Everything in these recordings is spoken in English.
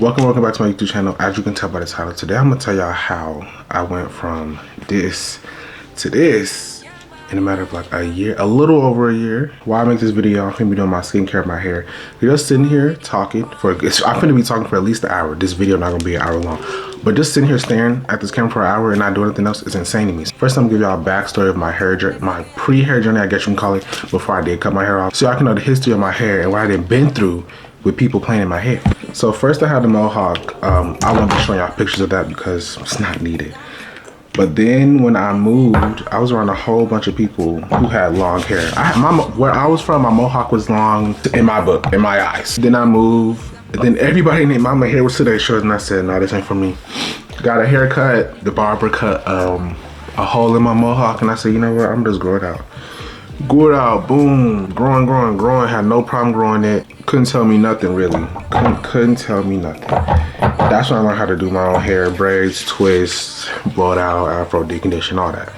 Welcome back to my YouTube channel. As you can tell by the title, today I'm gonna tell y'all how I went from this to this in a matter of like a year, a little over a year. Why I make this video, I'm gonna be doing my skincare, my hair. We're just sitting here talking I'm gonna be talking for at least an hour. This video not gonna be an hour long, but just sitting here staring at this camera for an hour and not doing anything else is insane to me. First, I'm gonna give y'all a backstory of my hair journey, my pre-hair journey, I guess you can call it, before I did cut my hair off, so y'all can know the history of my hair and what I done been through with people playing in my hair. So first I had the mohawk. I won't be showing y'all pictures of that because it's not needed. But then when I moved, I was around a whole bunch of people who had long hair. Where I was from, my mohawk was long in my book, in my eyes. Then I moved, then everybody named my hair was today short, and I said, no, this ain't for me. Got a haircut, the barber cut a hole in my mohawk, and I said, you know what, I'm just grow it out. Grew it out, boom, growing, had no problem growing it. Couldn't tell me nothing really. Couldn't tell me nothing. That's when I learned how to do my own hair, braids, twists, blow it out, afro, decondition, all that.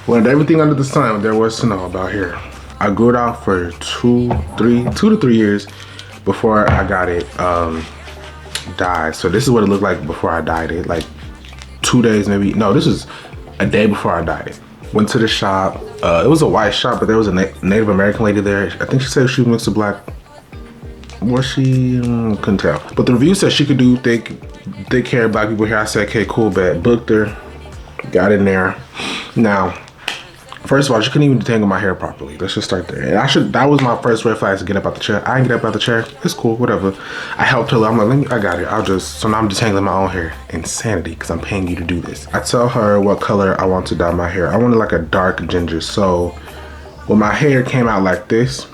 Learned everything under the sun there was to know about hair. I grew it out for two to three years before I got it dyed. So this is what it looked like before I dyed it. Like 2 days maybe, no, this was a day before I dyed it. Went to the shop. It was a white shop, but there was a Native American lady there. I think she said she was mixed with black. Was she? Couldn't tell. But the review said she could do thick hair, black people hair. I said, okay, cool, bet. Booked her. Got in there. Now, first of all, she couldn't even detangle my hair properly. Let's just start there. And that was my first red flag to get up out the chair. I didn't get up out the chair. It's cool, whatever. I helped her. I'm like, I got it. So now I'm detangling my own hair. Insanity, because I'm paying you to do this. I tell her what color I want to dye my hair. I wanted like a dark ginger. So when my hair came out like this,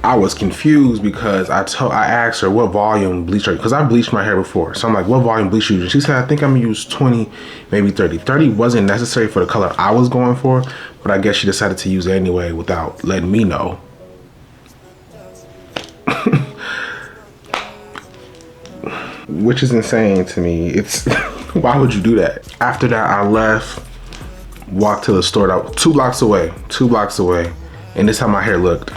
I was confused because I asked her what volume bleach because I bleached my hair before. So I'm like, what volume bleach you use? She said, I think I'm gonna use 20, maybe 30. 30 wasn't necessary for the color I was going for, but I guess she decided to use it anyway without letting me know. Which is insane to me. It's, why would you do that? After that, I left, walked to the store that was 2 blocks away, and this is how my hair looked.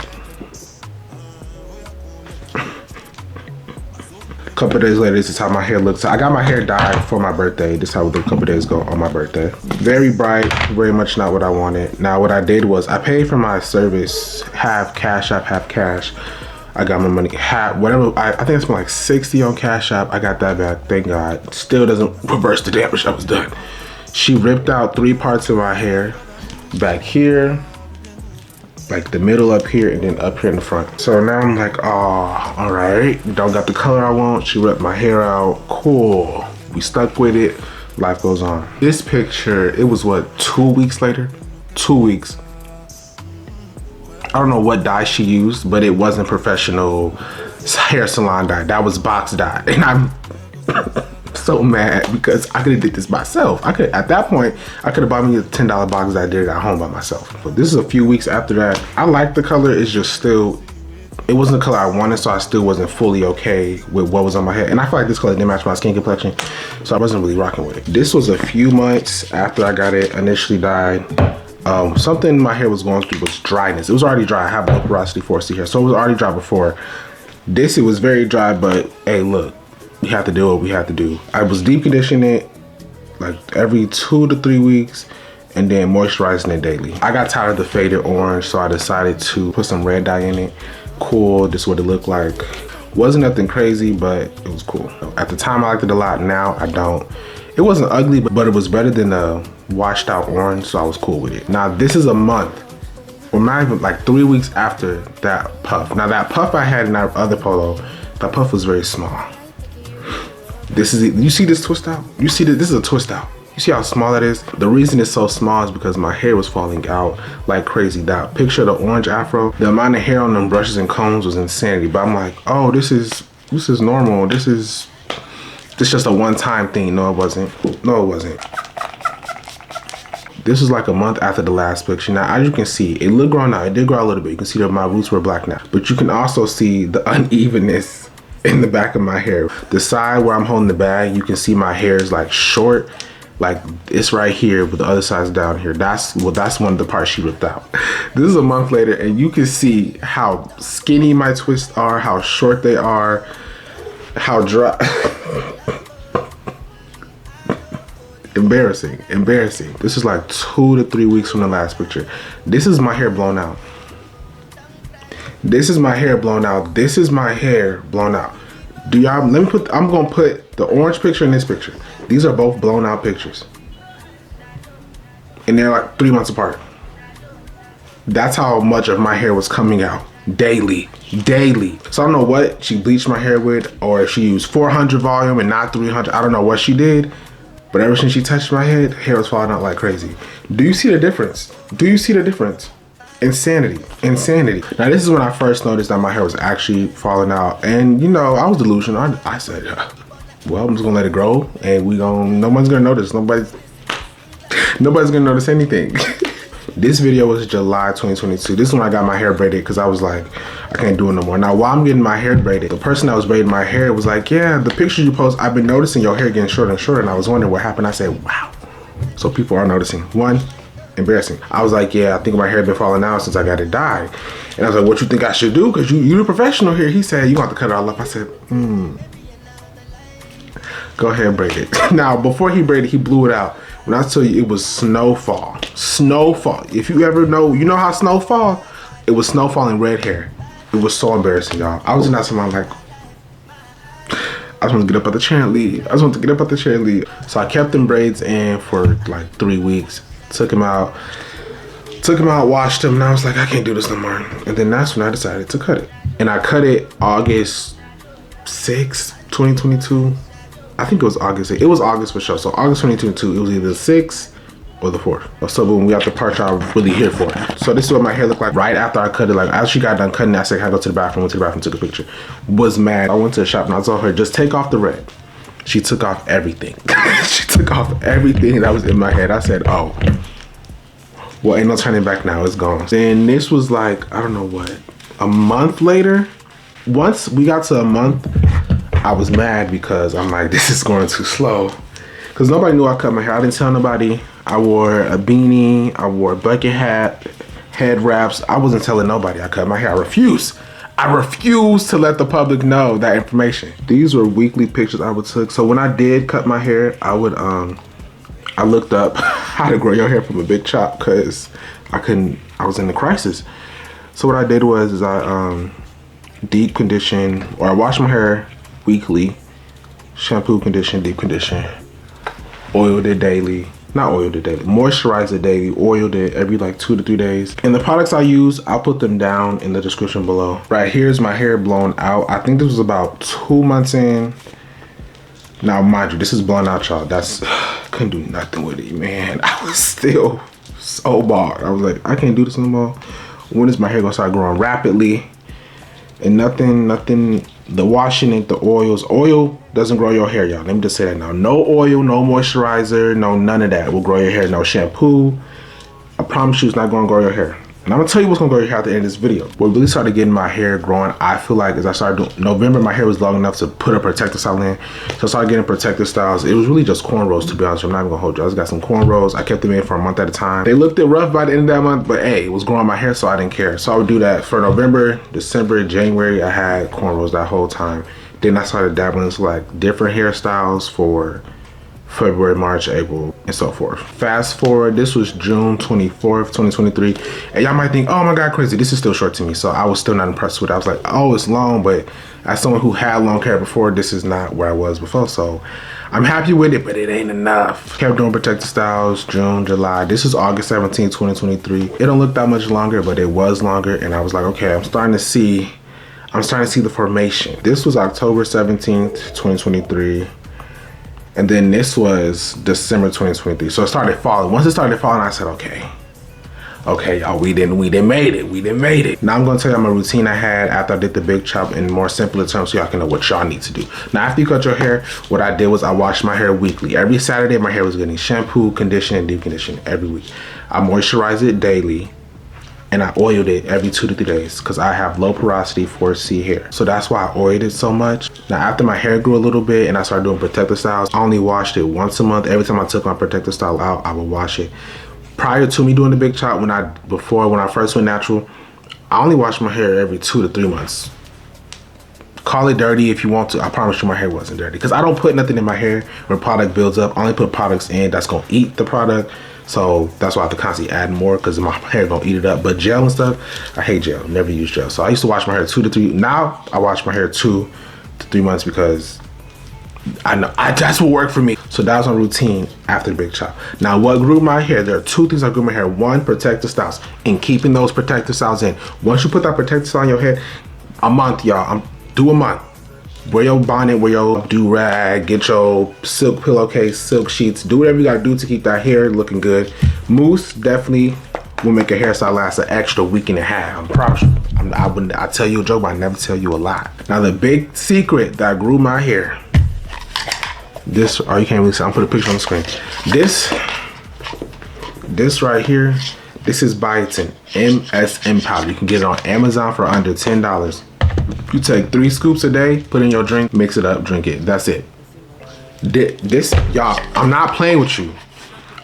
Couple days later, this is how my hair looks. So I got my hair dyed for my birthday. This is how it looked a couple days ago on my birthday. Very bright, very much not what I wanted. Now what I did was I paid for my service, half Cash App, half cash. I got my money, whatever. I think it's been like 60 on Cash App. I got that back, thank God. Still doesn't reverse the damage that was done. She ripped out 3 parts of my hair, back here, like the middle up here, and then up here in the front. So now I'm like, oh, all right, don't got the color I want. She ripped my hair out, cool. We stuck with it, life goes on. This picture, it was what, 2 weeks later? 2 weeks. I don't know what dye she used, but it wasn't professional hair salon dye. That was box dye. And I'm so mad because I could have did this myself. At that point, I could have bought me a $10 box that I did at home by myself. But this is a few weeks after that. I like the color, it's just still, it wasn't the color I wanted, so I still wasn't fully okay with what was on my head. And I feel like this color didn't match my skin complexion, so I wasn't really rocking with it. This was a few months after I got it initially dyed. Something my hair was going through was dryness. It was already dry. I have low porosity 4C hair, so it was already dry before. This, it was very dry, but hey, look, we have to do what we have to do. I was deep conditioning it like every 2 to 3 weeks and then moisturizing it daily. I got tired of the faded orange, so I decided to put some red dye in it. Cool, this is what it looked like. Wasn't nothing crazy, but it was cool. At the time, I liked it a lot. Now, I don't. It wasn't ugly, but it was better than the washed out orange, so I was cool with it. Now, this is a month, or not even like 3 weeks after that puff. Now, that puff I had in that other polo, that puff was very small. This is it. You see this twist out? You see that this is a twist out. You see how small that is? The reason it's so small is because my hair was falling out like crazy. That picture of the orange afro, the amount of hair on them brushes and combs was insanity. But I'm like, oh, this is normal. This is just a one-time thing. No, it wasn't. No, it wasn't. This was like a month after the last picture. Now, as you can see, it looked grown out. It did grow a little bit. You can see that my roots were black now. But you can also see the unevenness in the back of my hair. The side where I'm holding the bag, you can see my hair is like short, like it's right here, but the other side's down here. That's one of the parts she ripped out. This is a month later, and you can see how skinny my twists are, how short they are. how dry. Embarrassing. This is like 2 to 3 weeks from the last picture. This is my hair blown out. This is my hair blown out. Do y'all, let me put, I'm gonna put the orange picture and this picture. These are both blown out pictures. And they're like 3 months apart. That's how much of my hair was coming out daily. So I don't know what she bleached my hair with, or if she used 400 volume and not 300. I don't know what she did, but ever since she touched my head, hair was falling out like crazy. Do you see the difference? Insanity. Now this is when I first noticed that my hair was actually falling out, and you know, I was delusional. I said, well, I'm just gonna let it grow, and no one's gonna notice. Nobody's gonna notice anything. This video was July 2022. This is when I got my hair braided, because I was like, I can't do it no more. Now, while I'm getting my hair braided, the person that was braiding my hair was like, yeah, the pictures you post, I've been noticing your hair getting shorter and shorter, and I was wondering what happened. I said, wow. So people are noticing. One, embarrassing. I was like, yeah, I think my hair been falling out since I got it dyed. And I was like, what you think I should do? Because you're a professional here. He said, you have to cut it all up. I said, go ahead and braid it. Now, before he braided, he blew it out. When I tell you, it was snowfall. If you ever know, you know how snowfall? It was snowfall in red hair. It was so embarrassing, y'all. I was in that salon like, I just want to get up out the chair and leave. So I kept them braids in for like 3 weeks. Took them out, washed them, and I was like, I can't do this no more. And then that's when I decided to cut it. And I cut it August 6, 2022. I think it was August. It was August for sure. So August 2022, it was either the 6th or the 4th. So boom, we got the part y'all really here for. So this is what my hair looked like right after I cut it. Like as she got done cutting, I said, I go to the bathroom, went to the bathroom, took a picture. Was mad. I went to the shop and I told her, just take off the red. She took off everything. She took off everything that was in my head. I said, oh, well, ain't no turning back now, it's gone. Then this was like, I don't know what, a month later. Once we got to a month, I was mad because I'm like, this is going too slow. Because nobody knew I cut my hair. I didn't tell nobody. I wore a beanie. I wore a bucket hat, head wraps. I wasn't telling nobody I cut my hair. I refused to let the public know that information. These were weekly pictures I would take. So when I did cut my hair, I would, I looked up how to grow your hair from a big chop because I was in the crisis. So what I did was I deep condition, or I washed my hair weekly, shampoo, condition, deep condition, oiled it daily, not oiled it daily, moisturized it daily, oiled it every like 2 to 3 days. And the products I use, I'll put them down in the description below. Right here's my hair blown out. I think this was about 2 months in. Now mind you, this is blown out, y'all. Couldn't do nothing with it, man. I was still so bored. I was like, I can't do this no more. When is my hair gonna start growing rapidly? And nothing, the washing it, the oil doesn't grow your hair, y'all. Let me just say that now. No oil, no moisturizer, no none of that will grow your hair. No shampoo. I promise you it's not gonna grow your hair. And I'm gonna tell you what's gonna grow your hair at the end of this video. What really started getting my hair growing, I feel like, as I started doing, November, my hair was long enough to put a protective style in. So I started getting protective styles. It was really just cornrows, to be honest. I'm not even gonna hold you. I just got some cornrows. I kept them in for a month at a time. They looked rough by the end of that month, but hey, it was growing my hair, so I didn't care. So I would do that for November, December, January. I had cornrows that whole time. Then I started dabbling into like different hairstyles for February, March, April, and so forth. Fast forward, this was June 24th, 2023. And y'all might think, oh my God, crazy. This is still short to me. So I was still not impressed with it. I was like, oh, it's long, but as someone who had long hair before, this is not where I was before. So I'm happy with it, but it ain't enough. Kept doing protective styles, June, July. This is August 17th, 2023. It don't look that much longer, but it was longer. And I was like, okay, I'm starting to see the formation. This was October 17th, 2023. And then this was December 2023. So it started falling. Once it started falling, I said, okay, y'all, we didn't made it. Now I'm gonna tell you my routine I had after I did the big chop in more simpler terms so y'all can know what y'all need to do. Now after you cut your hair, what I did was I washed my hair weekly. Every Saturday, my hair was getting shampoo, condition, and deep condition every week. I moisturized it daily. And I oiled it every 2 to 3 days because I have low porosity 4C hair. So that's why I oiled it so much. Now after my hair grew a little bit and I started doing protective styles, I only washed it once a month. Every time I took my protective style out, I would wash it. Prior to me doing the big chop, when I first went natural, I only washed my hair every 2 to 3 months. Call it dirty if you want to. I promise you my hair wasn't dirty. Because I don't put nothing in my hair where product builds up. I only put products in that's going to eat the product. So that's why I have to constantly add more because my hair going to eat it up. But gel and stuff, I hate gel. Never use gel. So I used to wash my hair 2 to 3. Now I wash my hair 2 to 3 months because I know that's what worked for me. So that was my routine after the big chop. Now what grew my hair, there are 2 things that grew my hair. 1, protective styles, and keeping those protective styles in. Once you put that protective style on your head, a month, y'all, do a month. Wear your bonnet, wear your do-rag, get your silk pillowcase, silk sheets, do whatever you gotta do to keep that hair looking good. Mousse definitely will make a hairstyle last an extra week and a half. I promise you. I tell you a joke, but I never tell you a lie. Now the big secret that grew my hair, this, oh, you can't really see, I'm putting a picture on the screen. This right here, this is biotin MSM powder. You can get it on Amazon for under $10. You take 3 scoops a day, put in your drink, mix it up, drink it. That's it. This, y'all, I'm not playing with you.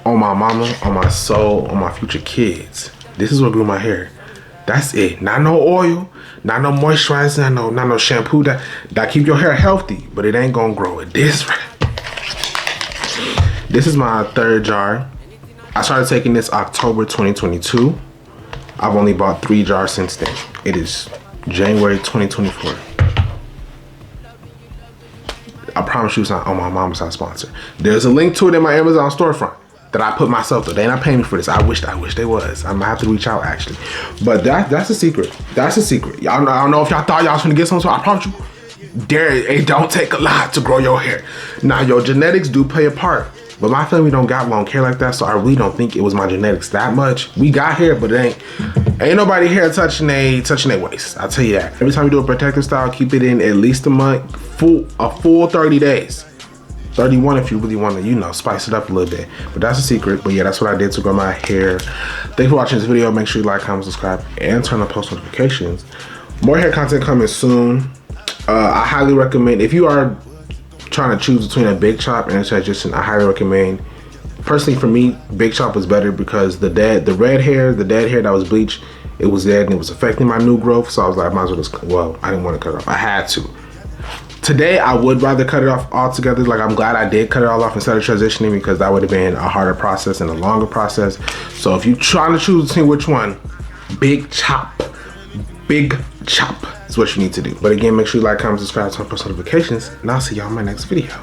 On my mama, on my soul, on my future kids. This is what grew my hair. That's it. Not no oil, not no moisturizer, not no shampoo that keep your hair healthy, but it ain't gonna grow it. This is my 3rd jar. I started taking this October 2022. I've only bought 3 jars since then. It is January 2024. I promise you it's not on my mama's not sponsored. There's a link to it in my Amazon storefront that I put myself through. They not paying me for this. I wish they was. I'm gonna have to reach out actually. But that's the secret. That's the secret. Y'all, I don't know if y'all thought y'all was gonna get something, so I promise you, it don't take a lot to grow your hair. Now your genetics do play a part. But my family don't got long hair like that, so I really don't think it was my genetics that much. We got hair, but it ain't nobody hair touching their waist. I'll tell you that. Every time you do a protective style, keep it in at least a month, a full 30 days. 31 if you really want to, you know, spice it up a little bit. But that's a secret. But yeah, that's what I did to grow my hair. Thanks for watching this video. Make sure you like, comment, subscribe, and turn on post notifications. More hair content coming soon. I highly recommend, if you are trying to choose between a big chop and a transition, I highly recommend. Personally, for me, big chop was better because the dead hair that was bleached, it was dead and it was affecting my new growth. So I was like, I might as well just, well, I didn't want to cut it off. I had to. Today, I would rather cut it off altogether. Like, I'm glad I did cut it all off instead of transitioning because that would have been a harder process and a longer process. So if you're trying to choose between which one, big chop is what you need to do. But again, make sure you like, comment, subscribe, turn on post notifications, and I'll see y'all in my next video.